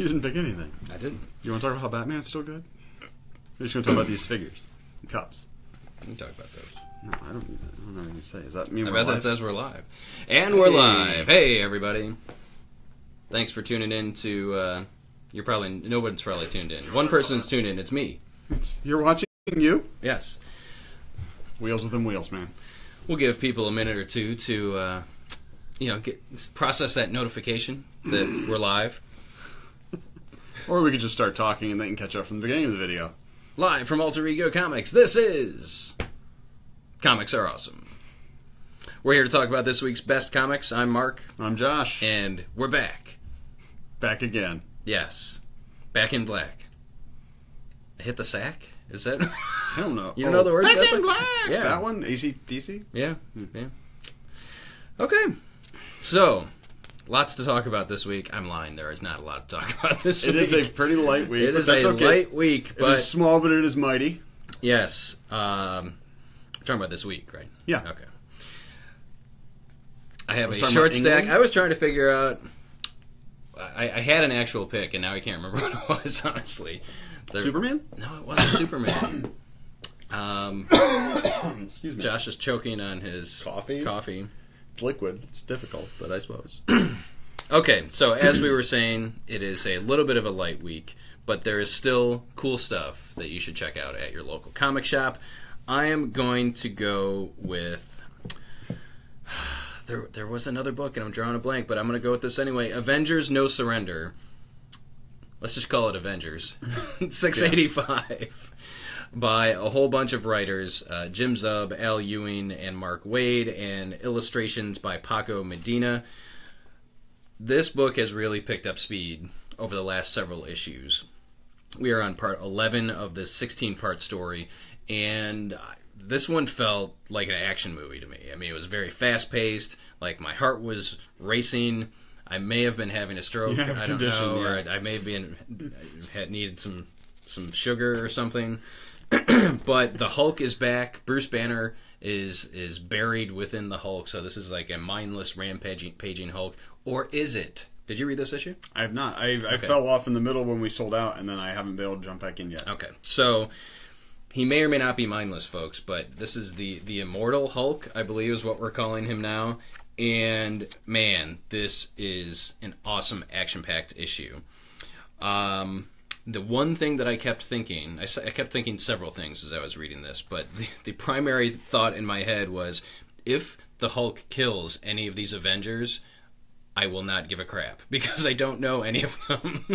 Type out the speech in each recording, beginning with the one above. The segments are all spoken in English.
You didn't pick anything. I didn't. You want to talk about how Batman's still good? You're just going to talk about these figures. And cups. We can talk about those. No, I don't have anything to say. Does that mean I we're bet live? that says we're live. And we're live. Hey, everybody. Thanks for tuning in to, nobody's probably tuned in. One person's tuned in. It's me. You're watching you? Yes. Wheels within wheels, man. We'll give people a minute or two to, process that notification that we're live. Or we could just start talking and they can catch up from the beginning of the video. Live from Alter Ego Comics, this is Comics Are Awesome. We're here to talk about this week's best comics. I'm Mark. I'm Josh. And we're back. Back again. Yes. Back in black. Hit the sack? Is that... I don't know. You don't know the words? Back in black! Yeah. That one? AC/DC? Yeah. Yeah. Okay. So... lots to talk about this week. I'm lying. There is not a lot to talk about this week. It is a pretty light week. It is a light week. It is small, but it is mighty. Yes. We're talking about this week, right? Yeah. Okay. I have a short stack. I was trying to figure out... I had an actual pick, and now I can't remember what it was, honestly. Superman? No, it wasn't Superman. Excuse me. Josh is choking on his coffee. It's liquid. It's difficult, but I suppose. Okay, so as we were saying, it is a little bit of a light week, but there is still cool stuff that you should check out at your local comic shop. I am going to go with... There was another book, and I'm drawing a blank, but I'm going to go with this anyway. Avengers No Surrender. Let's just call it Avengers. 685. By a whole bunch of writers, Jim Zub, Al Ewing, and Mark Waid, and illustrations by Paco Medina. This book has really picked up speed over the last several issues. We are on part 11 of this 16-part story, and this one felt like an action movie to me. I mean, it was very fast-paced, like my heart was racing. I may have been having a stroke, I don't know, or I may have needed some sugar or something. But the Hulk is back. Bruce Banner is buried within the Hulk, so this is like a mindless rampaging Hulk. Or is it? Did you read this issue? I have not. I fell off in the middle when we sold out, and then I haven't been able to jump back in yet. Okay, so he may or may not be mindless, folks, but this is the Immortal Hulk, I believe is what we're calling him now. And, man, this is an awesome action-packed issue. The one thing that I kept thinking, I kept thinking several things as I was reading this, but the primary thought in my head was, if the Hulk kills any of these Avengers, I will not give a crap, because I don't know any of them.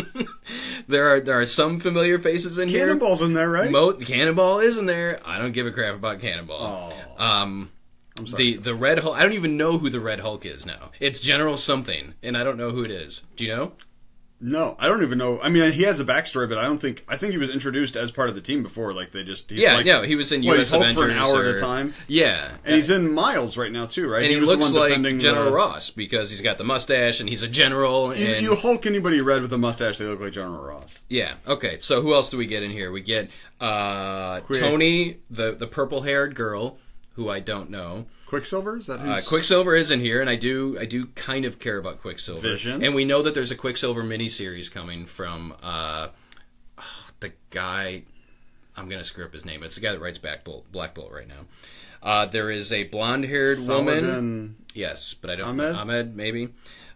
There are some familiar faces in here. Cannonball's in there, right? Cannonball is in there. I don't give a crap about Cannonball. Oh. I'm sorry. The Red Hulk, I don't even know who the Red Hulk is now. It's General something, and I don't know who it is. Do you know? No, I don't even know. I mean, he has a backstory, but I think he was introduced as part of the team before. Like he was in U.S. Hulk Avengers for an hour at a time. Yeah, and he's in Miles right now too, right? And he looks like General Ross because he's got the mustache and he's a general. And you Hulk anybody red with a mustache, they look like General Ross. Yeah. Okay. So who else do we get in here? We get Tony, the purple-haired girl, who I don't know. Quicksilver? Is that who's... Quicksilver is in here, and I do kind of care about Quicksilver. Vision. And we know that there's a Quicksilver miniseries coming from the guy... I'm going to screw up his name. It's the guy that writes Black Bolt right now. There is a blonde-haired woman. Yes, but I don't know. Ahmed, maybe.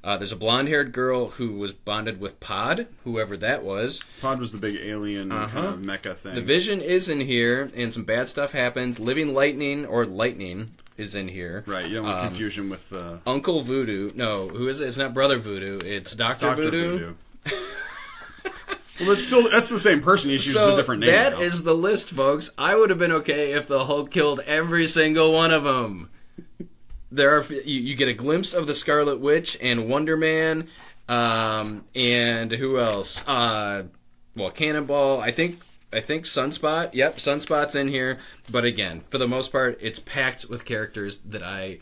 There's a blonde-haired girl who was bonded with Pod, whoever that was. Pod was the big alien kind of mecha thing. The Vision is in here, and some bad stuff happens. Living Lightning is in here. Right, you don't want confusion with... Uncle Voodoo. No, who is it? It's not Brother Voodoo. It's Dr. Voodoo. Well, that's the same person. He just uses a different name. That is the list, folks. I would have been okay if the Hulk killed every single one of them. You get a glimpse of the Scarlet Witch and Wonder Man, and who else? Cannonball. I think Sunspot. Yep, Sunspot's in here. But again, for the most part, it's packed with characters that I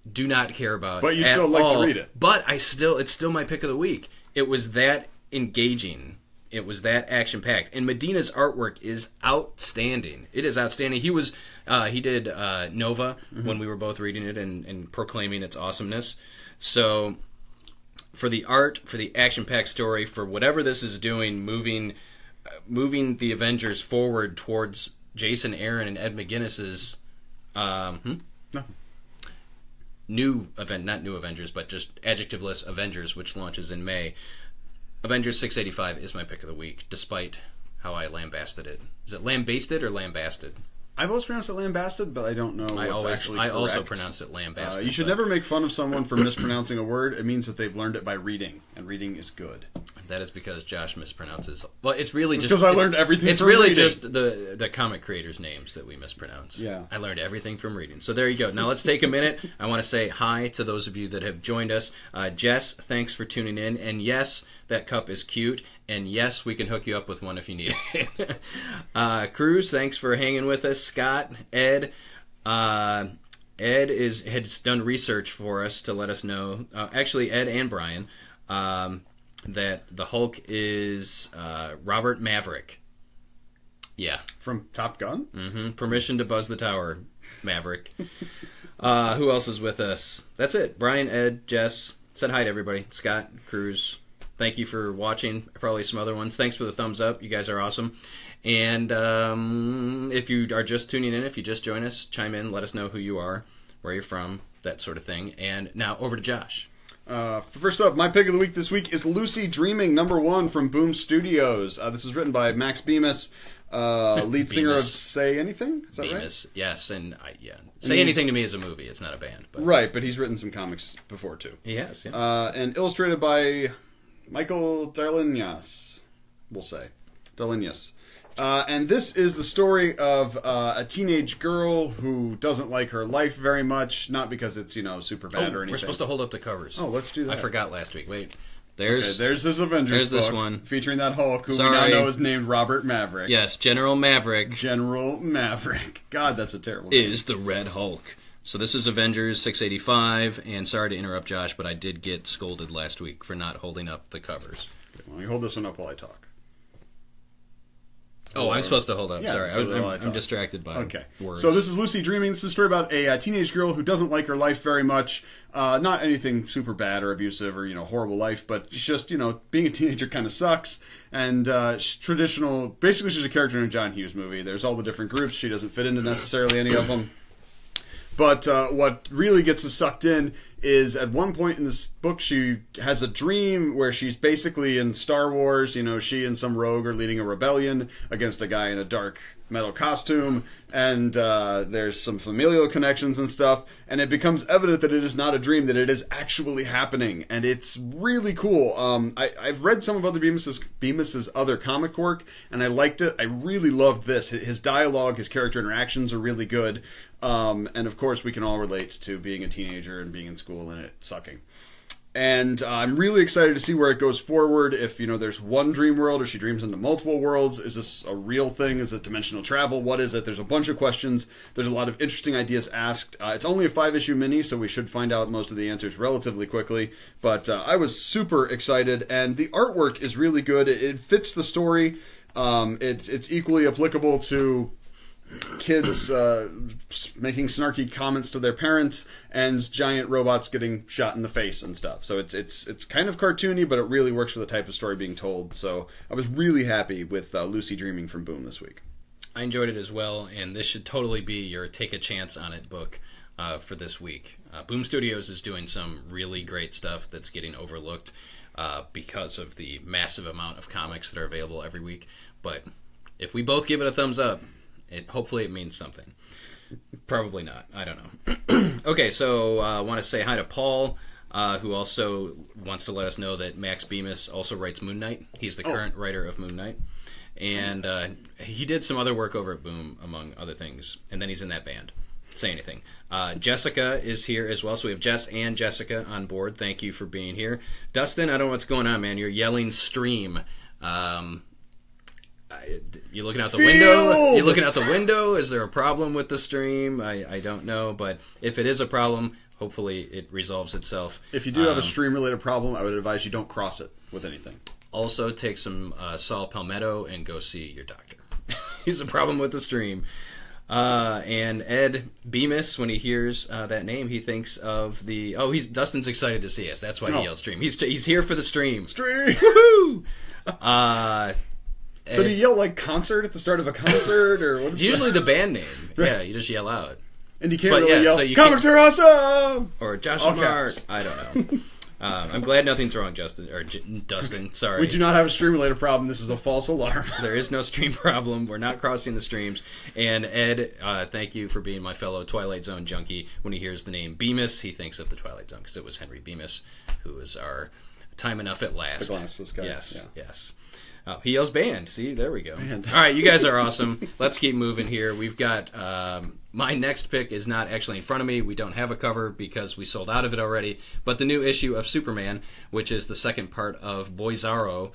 do not care about. But you still like to read it. But it's still my pick of the week. It was that engaging. It was that action-packed. And Medina's artwork is outstanding. It is outstanding. He did Nova when we were both reading it and proclaiming its awesomeness. So for the art, for the action-packed story, for whatever this is doing, moving the Avengers forward towards Jason Aaron and Ed McGuinness's Nothing. not new Avengers, but just adjectiveless Avengers, which launches in May. Avengers 685 is my pick of the week, despite how I lambasted it. Is it lambasted or lambasted? I've always pronounced it lambasted, but I don't know what's actually correct. I also pronounced it lambasted. You should never make fun of someone for mispronouncing a word. It means that they've learned it by reading, and reading is good. That is because Josh mispronounces. Well, it's really just because I learned everything. It's from really reading. just the comic creators' names that we mispronounce. Yeah, I learned everything from reading. So there you go. Now let's take a minute. I want to say hi to those of you that have joined us. Jess, thanks for tuning in, and yes, that cup is cute, and yes, we can hook you up with one if you need it. Cruz, thanks for hanging with us. Scott, Ed. Ed has done research for us to let us know. Actually, Ed and Brian, that the Hulk is Robert Maverick. Yeah, from Top Gun. Mm-hmm. Permission to buzz the tower, Maverick. Who else is with us? That's it. Brian, Ed, Jess. Said hi to everybody. Scott, Cruz. Thank you for watching. Probably some other ones. Thanks for the thumbs up. You guys are awesome. And if you are just tuning in, if you just join us, chime in. Let us know who you are, where you're from, that sort of thing. And now over to Josh. First up, my pick of the week this week is Lucy Dreaming, #1 from Boom Studios. This is written by Max Bemis, lead singer of Say Anything. Is that Bemis, right? Yes, and Say Anything to me is a movie. It's not a band. But. Right, but he's written some comics before, too. He has, yeah. And illustrated by Michael Darlinas, we'll say. Darlinas. And this is the story of a teenage girl who doesn't like her life very much, not because it's, super bad or anything. We're supposed to hold up the covers. Oh, let's do that. I forgot last week. Wait. There's this Avengers book this one. Featuring that Hulk, who Sorry. we now know is named Robert Maverick. Yes, General Maverick. General Maverick. God, that's a terrible name. Is the Red Hulk. So this is Avengers 685, and sorry to interrupt Josh, but I did get scolded last week for not holding up the covers. Okay, well, you hold this one up while I talk. Oh, I'm supposed to hold up. Yeah, Sorry, so I'm distracted by words. So this is Lucy Dreaming. This is a story about a teenage girl who doesn't like her life very much. Not anything super bad or abusive or horrible life, but she's just being a teenager kind of sucks. And traditional. Basically, she's a character in a John Hughes movie. There's all the different groups. She doesn't fit into necessarily any of them. But what really gets us sucked in is at one point in this book she has a dream where she's basically in Star Wars. She and some rogue are leading a rebellion against a guy in a dark metal costume, and there's some familial connections and stuff, and it becomes evident that it is not a dream, that it is actually happening, and it's really cool. I've read some of other Bemis's other comic work, and I liked it. I really loved this. His dialogue, his character interactions are really good, and of course we can all relate to being a teenager and being in school and it sucking. And I'm really excited to see where it goes forward. If, there's one dream world or she dreams into multiple worlds. Is this a real thing? Is it dimensional travel? What is it? There's a bunch of questions. There's a lot of interesting ideas asked. It's only a 5-issue mini, so we should find out most of the answers relatively quickly. But I was super excited, and the artwork is really good. It fits the story. It's equally applicable to kids making snarky comments to their parents and giant robots getting shot in the face and stuff. So it's kind of cartoony, but it really works for the type of story being told. So I was really happy with Lucy Dreaming from Boom this week. I enjoyed it as well, and this should totally be your take a chance on it book for this week. Boom Studios is doing some really great stuff that's getting overlooked because of the massive amount of comics that are available every week. But if we both give it a thumbs up, hopefully it means something. Probably not. I don't know. Okay, so I want to say hi to Paul, who also wants to let us know that Max Bemis also writes Moon Knight. He's the current writer of Moon Knight. And he did some other work over at Boom, among other things. And then he's in that band. Say Anything. Jessica is here as well. So we have Jess and Jessica on board. Thank you for being here. Dustin, I don't know what's going on, man. You're yelling stream. You looking out the window? You looking out the window? Is there a problem with the stream? I don't know, but if it is a problem, hopefully it resolves itself. If you do have a stream-related problem, I would advise you don't cross it with anything. Also, take some Saul Palmetto and go see your doctor. He's a problem with the stream. And Ed Bemis, when he hears that name, he thinks of the... Oh, Dustin's excited to see us. That's why he yelled stream. He's here for the stream. Stream! Woohoo! So do you yell like concert at the start of a concert, or what is usually the band name? Yeah, you just yell out. And you can't really yell, so you comics are awesome! Or Josh and Mark. I don't know. I'm glad nothing's wrong, Dustin. Sorry. We do not have a stream-related problem. This is a false alarm. There is no stream problem. We're not crossing the streams. And Ed, thank you for being my fellow Twilight Zone junkie. When he hears the name Bemis, he thinks of the Twilight Zone, because it was Henry Bemis, who was our Time Enough at Last. The glasses guy. Yes. Oh, he yells band. See, there we go. Band. All right, you guys are awesome. Let's keep moving here. We've got my next pick is not actually in front of me. We don't have a cover because we sold out of it already. But the new issue of Superman, which is the second part of Boizarro,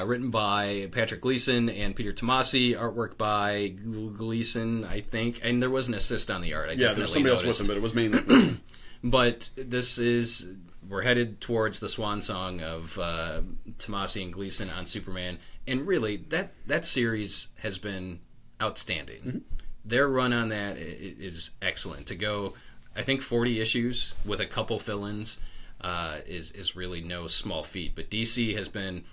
written by Patrick Gleason and Peter Tomasi, artwork by Gleason, I think. And there was an assist on the art. There's somebody else with him, but it was mainly Gleason. But this is... We're headed towards the swan song of Tomasi and Gleason on Superman, and really that series has been outstanding. Mm-hmm. Their run on that is excellent. To go, I think 40 issues with a couple fill-ins is really no small feat. But DC has been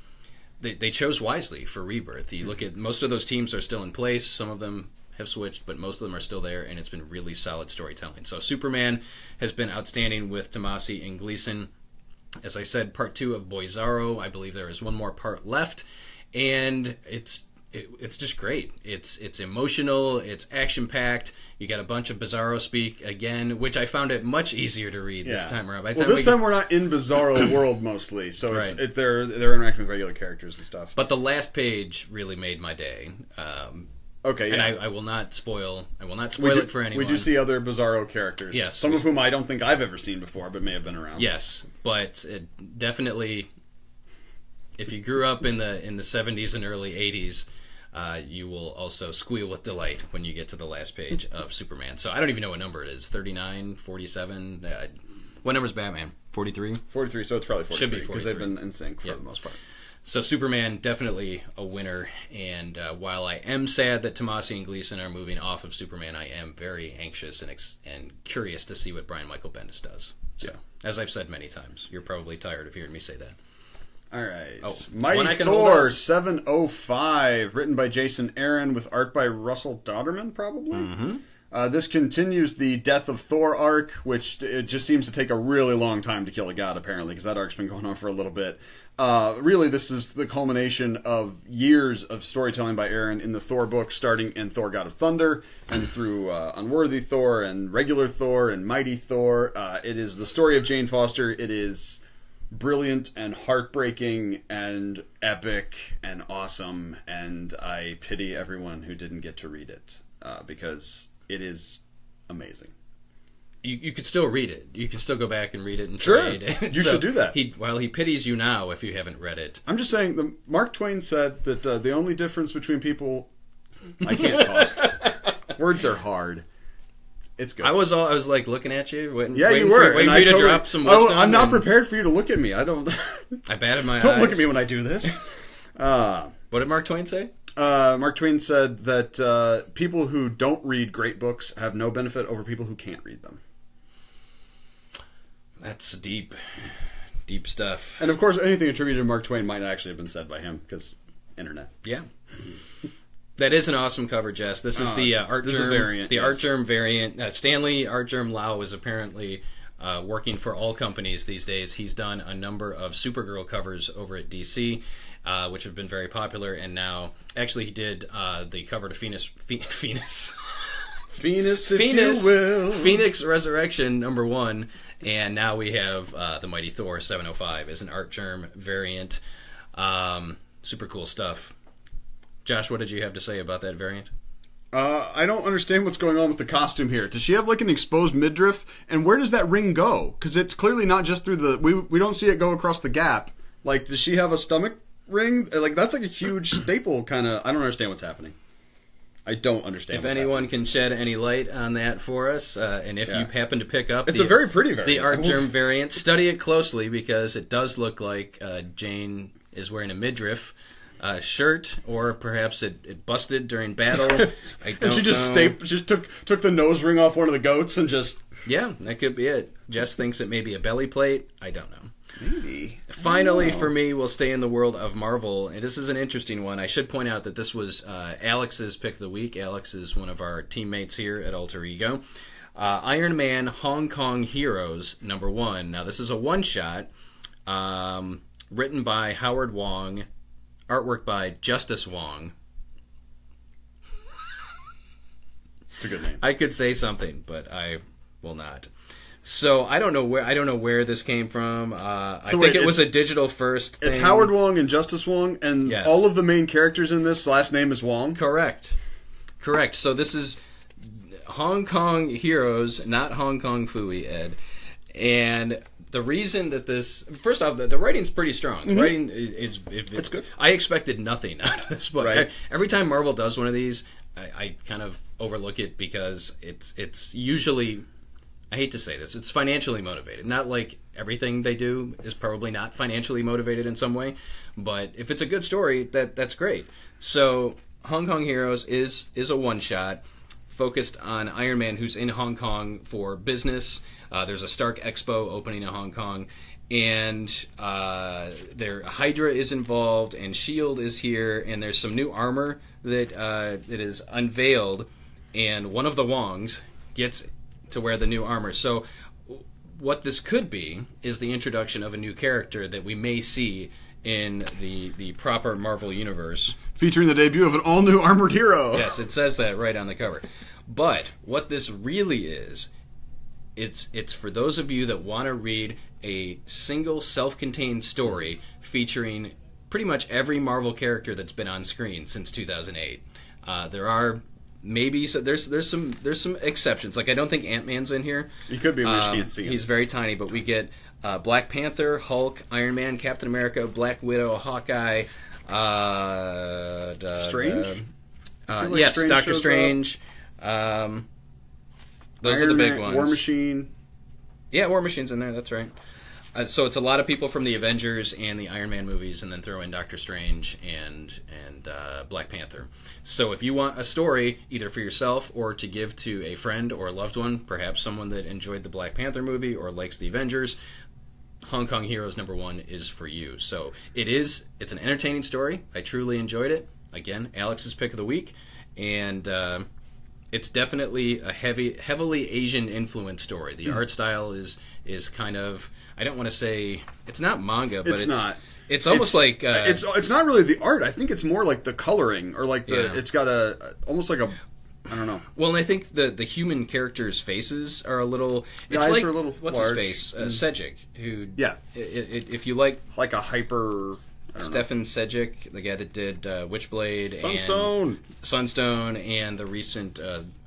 they chose wisely for Rebirth. You look at most of those teams are still in place. Some of them have switched, but most of them are still there, and it's been really solid storytelling. So Superman has been outstanding with Tomasi and Gleason. As I said, part 2 of Boizarro, I believe there is one more part left, and it's just great. It's emotional, it's action-packed. You got a bunch of Bizarro speak again, which I found it much easier to read this time around. This time we're not in Bizarro world mostly, so right. They're interacting with regular characters and stuff. But the last page really made my day. Okay, yeah. And I will not spoil. It for anyone. We do see other Bizarro characters. Yes, some of whom I don't think I've ever seen before, but may have been around. Yes, but definitely, if you grew up in the 70s and early 80s, you will also squeal with delight when you get to the last page of Superman. So I don't even know what number it is. 39, 47. What number is Batman? 43. 43. So it's probably 43. Should be 43 because they've been in sync for the most part. So Superman, definitely a winner, and while I am sad that Tomasi and Gleason are moving off of Superman, I am very anxious and curious to see what Brian Michael Bendis does. So, as I've said many times, you're probably tired of hearing me say that. All right. Mighty Thor 705, written by Jason Aaron with art by Russell Dodderman, probably? Mm-hmm. This continues the Death of Thor arc, which it just seems to take a really long time to kill a god, apparently, because that arc's been going on for a little bit. Really, this is the culmination of years of storytelling by Aaron in the Thor books, starting in Thor God of Thunder, and through Unworthy Thor, and Regular Thor, and Mighty Thor. It is the story of Jane Foster. It is brilliant and heartbreaking and epic and awesome, and I pity everyone who didn't get to read it, because it is amazing. You could still read it. You can still go back and read it and trade. Sure, you should do that. While he pities you now if you haven't read it. I'm just saying, Mark Twain said that the only difference between people... I can't talk. Words are hard. It's good. I was like looking at you, waiting you were. Waiting for you to drop some wisdom. I'm not prepared for you to look at me. I batted my eyes. Don't look at me when I do this. What did Mark Twain say? Mark Twain said that people who don't read great books have no benefit over people who can't read them. That's deep stuff. And of course, anything attributed to Mark Twain might not actually have been said by him, because internet. Yeah. That is an awesome cover, Jess. This is the Art Germ variant. The Art Germ variant. Stanley Art Germ Lau is apparently working for all companies these days. He's done a number of Supergirl covers over at DC, which have been very popular. And now, actually, he did the cover to Phoenix, if you will. Phoenix Resurrection #1. And now we have the Mighty Thor 705 as an Art Germ variant. Super cool stuff. Josh, what did you have to say about that variant? I don't understand what's going on with the costume here. Does she have like an exposed midriff? And where does that ring go? Because it's clearly not just through the... We don't see it go across the gap. Like, does she have a stomach ring? Like, that's like a huge staple kind of... I don't understand what's happening. I don't understand if anyone can shed any light on that for us, and if you happen to pick up... It's a very pretty variant. The Art Germ variant, study it closely, because it does look like Jane is wearing a midriff. shirt, or perhaps it busted during battle. I don't and she just know. just took the nose ring off one of the goats and just... Yeah, that could be it. Jess thinks it may be a belly plate. I don't know. Maybe. Finally, for me, we'll stay in the world of Marvel. And this is an interesting one. I should point out that this was Alex's pick of the week. Alex is one of our teammates here at Alter Ego. Iron Man Hong Kong Heroes, #1. Now, this is a one-shot written by Howard Wong, artwork by Justice Wong. It's a good name. I could say something, but I will not. So I don't know where this came from. I think it was a digital first thing. It's Howard Wong and Justice Wong, and Yes. all of the main characters in this last name is Wong. Correct. So this is Hong Kong Heroes, not Hong Kong Phooey, Ed. And the reason that this... First off, the writing's pretty strong. The writing is... It's good. I expected nothing out of this book. Right. Every time Marvel does one of these, I kind of overlook it because it's usually... I hate to say this, it's financially motivated. Not like everything they do is probably not financially motivated in some way, but if it's a good story, that's great. So Hong Kong Heroes is a one-shot focused on Iron Man, who's in Hong Kong for business. There's a Stark Expo opening in Hong Kong, and their Hydra is involved, and S.H.I.E.L.D. is here, and there's some new armor that is unveiled, and one of the Wongs gets to wear the new armor. So what this could be is the introduction of a new character that we may see in the proper Marvel universe. Featuring the debut of an all-new armored hero. Yes, it says that right on the cover. But what this really is, it's for those of you that want to read a single self-contained story featuring pretty much every Marvel character that's been on screen since 2008. There are maybe there's some exceptions. Like I don't think Ant-Man's in here. He could be, we just can't see him. He's very tiny, but we get Black Panther, Hulk, Iron Man, Captain America, Black Widow, Hawkeye, Strange? Yes, Strange Doctor shows Strange. Those are the big ones. War Machine. Yeah, War Machine's in there. That's right. So it's a lot of people from the Avengers and the Iron Man movies, and then throw in Doctor Strange and Black Panther. So if you want a story, either for yourself or to give to a friend or a loved one, perhaps someone that enjoyed the Black Panther movie or likes the Avengers, Hong Kong Heroes #1 is for you. So it's an entertaining story. I truly enjoyed it. Again, Alex's pick of the week, and it's definitely a heavily Asian influenced story. The art style is kind of, I don't want to say it's not manga, but it's not. It's almost like it's not really the art. I think it's more like the coloring, or like it's got almost like a, I don't know. Well, and I think the human characters' faces are a little. The It's eyes like are a little what's large. his face, Sedgwick, who Yeah. If you like Like a hyper. I don't know. Stefan Sedgwick, the guy that did Witchblade, Sunstone, and the recent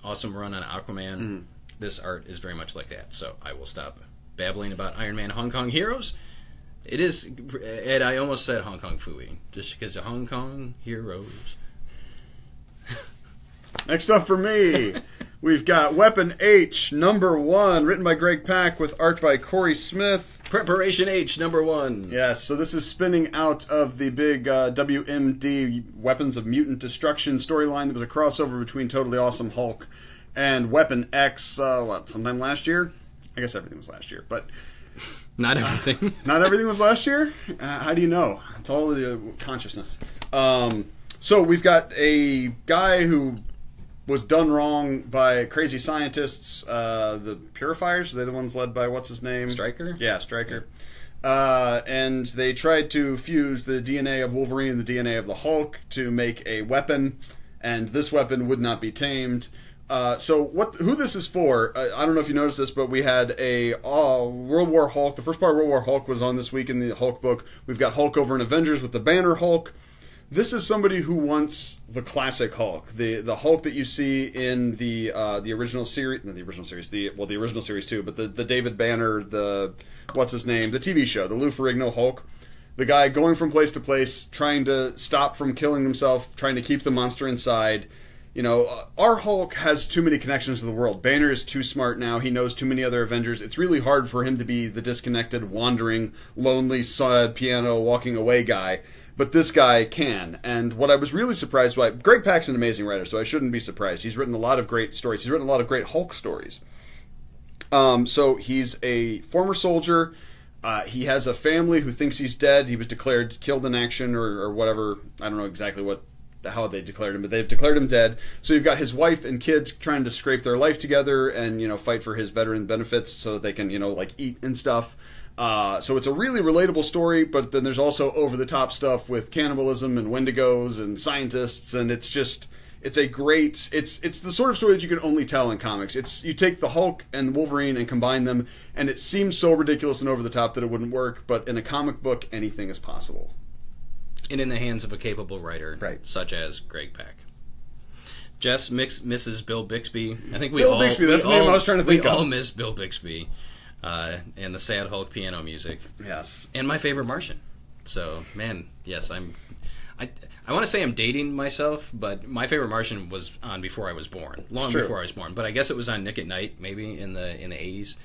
awesome run on Aquaman, this art is very much like that. So I will stop babbling about Iron Man Hong Kong Heroes. It is, Ed, I almost said Hong Kong Phooey, just because of Hong Kong Heroes. Next up for me, we've got Weapon H #1, written by Greg Pak with art by Corey Smith. Preparation H #1. Yes, so this is spinning out of the big WMD Weapons of Mutant Destruction storyline that was a crossover between Totally Awesome Hulk and Weapon X, sometime last year? I guess everything was last year, but... Not everything. Not everything was last year? How do you know? It's all the consciousness. So we've got a guy who was done wrong by crazy scientists, the Purifiers. They're the ones led by, what's his name? Stryker? Yeah, Stryker. And they tried to fuse the DNA of Wolverine and the DNA of the Hulk to make a weapon, and this weapon would not be tamed. So who this is for, I don't know if you noticed this, but we had a World War Hulk. The first part of World War Hulk was on this week in the Hulk book. We've got Hulk over in Avengers with the Banner Hulk. This is somebody who wants the Hulk, the Hulk that you see in the original series, not the original series, the original series too, but the David Banner, the TV show, the Lou Ferrigno Hulk, the guy going from place to place, trying to stop from killing himself, trying to keep the monster inside. our Hulk has too many connections to the world. Banner is too smart now. He knows too many other Avengers. It's really hard for him to be the disconnected, wandering, lonely, sad, piano, walking away guy. But this guy can. And what I was really surprised by, Greg Pak's an amazing writer, so I shouldn't be surprised. He's written a lot of great stories. He's written a lot of great Hulk stories. So he's a former soldier. He has a family who thinks he's dead. He was declared killed in action or whatever. I don't know exactly how they declared him, but they've declared him dead. So you've got his wife and kids trying to scrape their life together and, fight for his veteran benefits so that they can, eat and stuff. So it's a really relatable story, but then there's also over-the-top stuff with cannibalism and Wendigos and scientists, and it's the sort of story that you can only tell in comics. You take the Hulk and the Wolverine and combine them, and it seems so ridiculous and over-the-top that it wouldn't work, but in a comic book, anything is possible. And in the hands of a capable writer, right, such as Greg Pak. Jess misses Bill Bixby. I think Bill Bixby, that's the name I was trying to think of. We all miss Bill Bixby. And the sad Hulk piano music. Yes. And my favorite Martian. So, man, yes, I want to say I'm dating myself, but my favorite Martian was on before I was born. Long before I was born. But I guess it was on Nick at Night, maybe, in the 80s.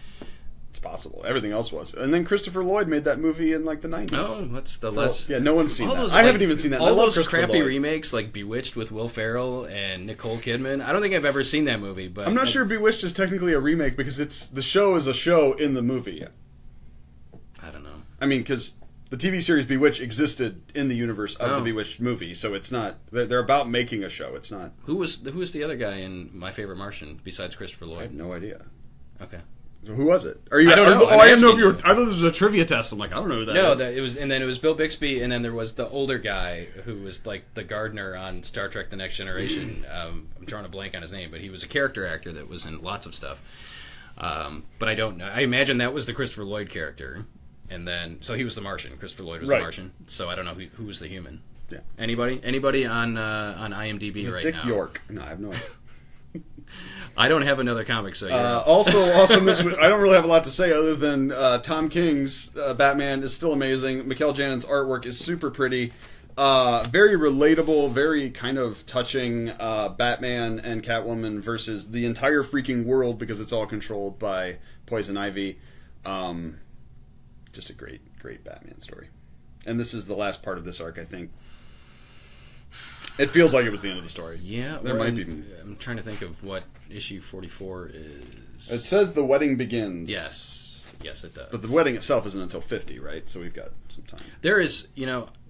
It's possible. Everything else was. And then Christopher Lloyd made that movie in, the 90s. Oh, what's the less... Yeah, no one's seen that. I haven't even seen that. All those crappy remakes, like Bewitched with Will Ferrell and Nicole Kidman. I don't think I've ever seen that movie, but... I'm not sure Bewitched is technically a remake because the show is a show in the movie. I don't know. I mean, because the TV series Bewitched existed in the universe of the Bewitched movie, so it's not... They're about making a show. It's not... Who was the other guy in My Favorite Martian besides Christopher Lloyd? I have no idea. Okay. So who was it? I don't know. I didn't know if you were. I thought this was a trivia test. I'm like, I don't know who that is. No, it was, and then it was Bill Bixby, and then there was the older guy who was like the gardener on Star Trek: The Next Generation. I'm drawing a blank on his name, but he was a character actor that was in lots of stuff. But I don't know. I imagine that was the Christopher Lloyd character, and then so he was the Martian. Christopher Lloyd was the Martian. So I don't know who was the human. Yeah. Anybody on IMDb right Dick now? Dick York. No, I have no idea. I don't have another comic, so yeah. Also, I don't really have a lot to say other than Tom King's Batman is still amazing. Mikel Janon's artwork is super pretty, very relatable, very kind of touching. Batman and Catwoman versus the entire freaking world because it's all controlled by Poison Ivy. Just a great Batman story, and this is the last part of this arc, I think. It feels like it was the end of the story. Yeah, there might be. I'm trying to think of what issue 44 is. It says the wedding begins. Yes, it does. But the wedding itself isn't until 50, right? So we've got some time. There is,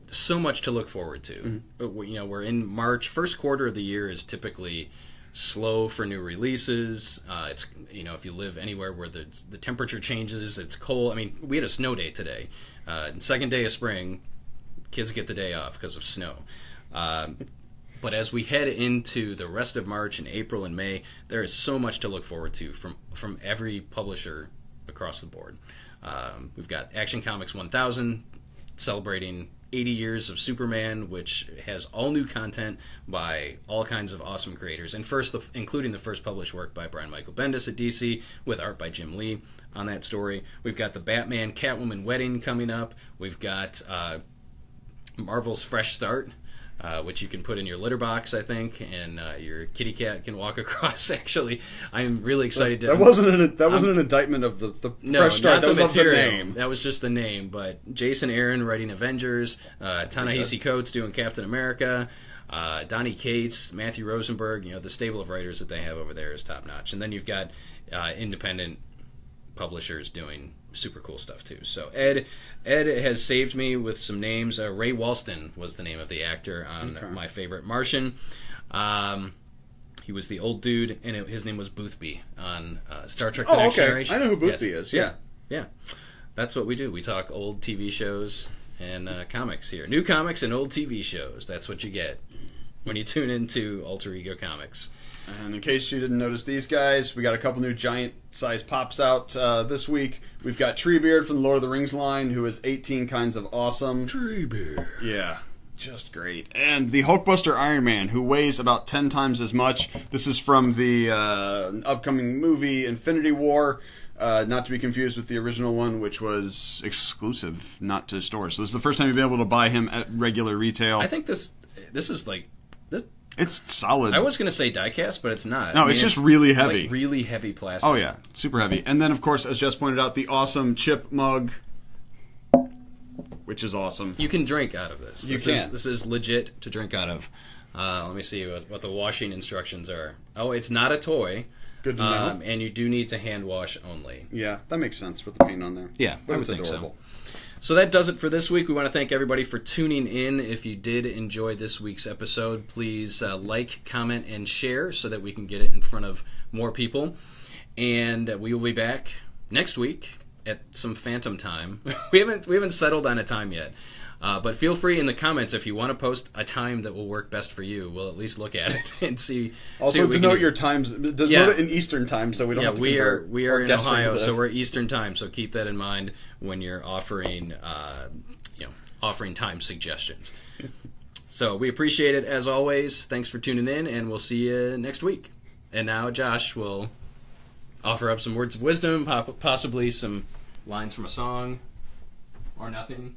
so much to look forward to. Mm-hmm. We're in March. First quarter of the year is typically slow for new releases. It's if you live anywhere where the temperature changes, it's cold. I mean, we had a snow day today. Second day of spring, kids get the day off because of snow. But as we head into the rest of March and April and May, there is so much to look forward to from every publisher across the board. We've got Action Comics 1000 celebrating 80 years of Superman, which has all new content by all kinds of awesome creators, and including the first published work by Brian Michael Bendis at DC with art by Jim Lee on that story. We've got the Batman Catwoman wedding coming up. We've got Marvel's Fresh Start, which you can put in your litter box, I think, and your kitty cat can walk across. Actually, I'm really excited. That wasn't an indictment of the Fresh Start. That was the name. That was just the name. But Jason Aaron writing Avengers, Ta-Nehisi Coates doing Captain America, Donny Cates, Matthew Rosenberg. The stable of writers that they have over there is top notch. And then you've got independent publishers doing super cool stuff too. So Ed has saved me with some names. Ray Walston was the name of the actor on My Favorite Martian. He was the old dude, and his name was Boothby on Star Trek: The Next Generation. I know who Boothby is. Yeah. That's what we do. We talk old TV shows and comics here. New comics and old TV shows. That's what you get when you tune into Alter Ego Comics. And in case you didn't notice these guys, we got a couple new giant-size pops out this week. We've got Treebeard from the Lord of the Rings line, who is 18 kinds of awesome. Treebeard. Yeah, just great. And the Hulkbuster Iron Man, who weighs about 10 times as much. This is from the upcoming movie Infinity War, not to be confused with the original one, which was exclusive, not to stores. So this is the first time you'll be able to buy him at regular retail. I think this is like... It's solid. I was going to say die-cast, but it's not. No, it's just really heavy. Like really heavy plastic. Oh, yeah. Super heavy. And then, of course, as Jess pointed out, the awesome chip mug, which is awesome. You can drink out of this. This is legit to drink out of. Let me see what the washing instructions are. Oh, it's not a toy. Good to know. And you do need to hand wash only. Yeah, that makes sense with the paint on there. Yeah, but I would it's think adorable. So that does it for this week. We want to thank everybody for tuning in. If you did enjoy this week's episode, please like, comment, and share so that we can get it in front of more people. And we will be back next week at some phantom time. We haven't settled on a time yet. But feel free in the comments if you want to post a time that will work best for you. We'll at least look at it and see. Also, see denote your times. Denote it in Eastern time, so we don't have to convert. We are in Ohio, live. so we're Eastern time. So keep that in mind when you're offering time suggestions. So we appreciate it as always. Thanks for tuning in, and we'll see you next week. And now Josh will offer up some words of wisdom, possibly some lines from a song, or nothing.